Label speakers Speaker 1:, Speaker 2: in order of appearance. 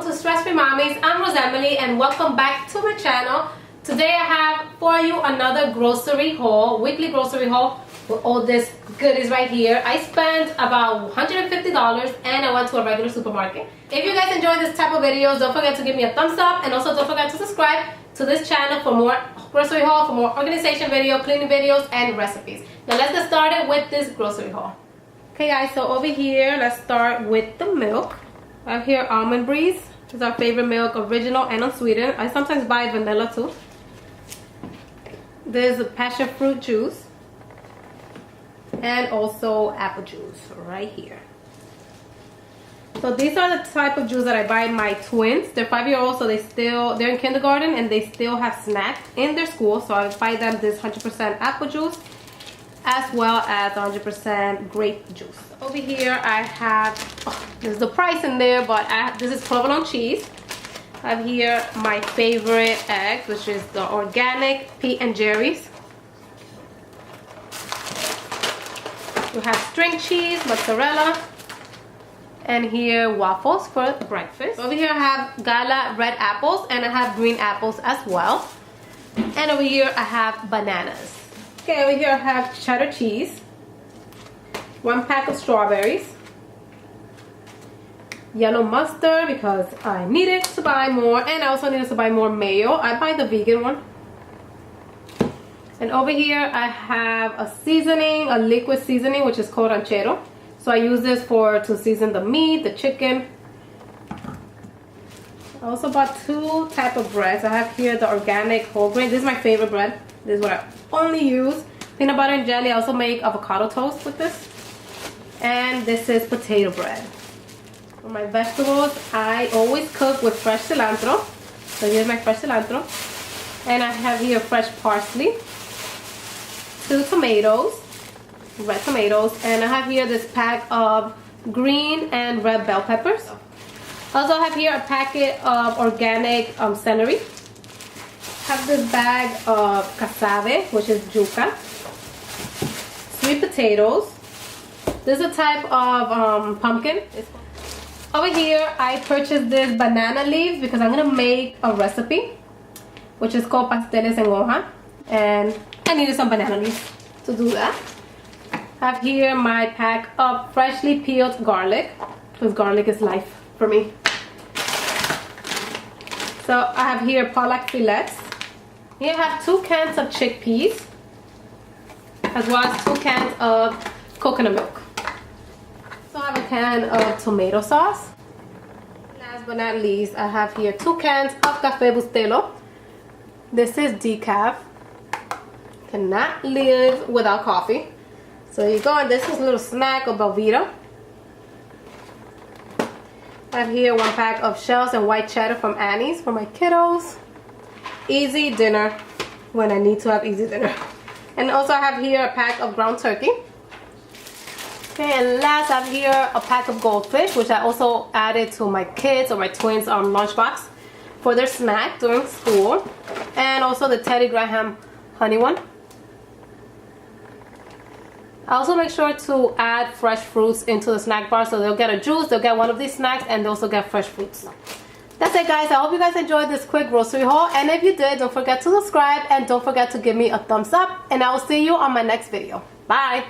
Speaker 1: welcome to Stress Free Mommies. I'm Rosemily and welcome back to my channel. Today I have for you another grocery haul, weekly grocery haul with all this goodies right here. I spent about $150 and I went to a regular supermarket. If you guys enjoy this type of videos, don't forget to give me a thumbs up and also don't forget to subscribe to this channel for more grocery haul, for more organization video, cleaning videos, and recipes. Now let's get started with this grocery haul. Okay guys, so over here, let's start with the milk. I have here Almond Breeze, which is our favorite milk, original and unsweetened. I sometimes buy vanilla too. There's a passion fruit juice and also apple juice right here. So these are the type of juice that I buy my twins. They're 5-year-olds, so they're in kindergarten and they still have snacks in their school. So I buy them this 100% apple juice as well as 100% grape juice. Over here I have, there's the price in there, but this is provolone cheese. I have here my favorite eggs, which is the organic Pete and Jerry's. We have string cheese, mozzarella, and here waffles for breakfast. Over here I have Gala red apples and I have green apples as well. And over here I have bananas. Okay, over here I have cheddar cheese, 1 pack of strawberries, yellow mustard because I needed to buy more, and I also needed to buy more mayo. I buy the vegan one. And over here I have a seasoning, a liquid seasoning, which is called ranchero. So I use this to season the meat, the chicken. I also bought 2 types of breads. I have here the organic whole grain. This is my favorite bread. This is what I only use. Peanut butter and jelly. I also make avocado toast with this. And this is potato bread. For my vegetables, I always cook with fresh cilantro. So here's my fresh cilantro. And I have here fresh parsley, 2 tomatoes, red tomatoes, and I have here this pack of green and red bell peppers. Also have here a packet of organic celery. Have this bag of cassave, which is yuca, sweet potatoes. This is a type of pumpkin. Over here I purchased this banana leaves because I'm gonna make a recipe which is called pasteles en hoja, and I needed some banana leaves to do that. I have here my pack of freshly peeled garlic because garlic is life for me. So I have here pollock fillets. Here I have 2 cans of chickpeas as well as 2 cans of coconut milk. So I have a can of tomato sauce. Last but not least, I have here 2 cans of Café Bustelo. This is decaf. Cannot live without coffee. So you go, and this is a little snack of Belvita. I have here 1 pack of shells and white cheddar from Annie's for my kiddos. Easy dinner when I need to have easy dinner. And also I have here a pack of ground turkey. Okay, and last I have here a pack of goldfish, which I also added to my kids or my twins' lunchbox for their snack during school. And also the Teddy Graham honey one. I also make sure to add fresh fruits into the snack bar, so they'll get a juice, they'll get one of these snacks, and they also get fresh fruits. That's it guys, I hope you guys enjoyed this quick grocery haul, and if you did, don't forget to subscribe and don't forget to give me a thumbs up, and I will see you on my next video. Bye!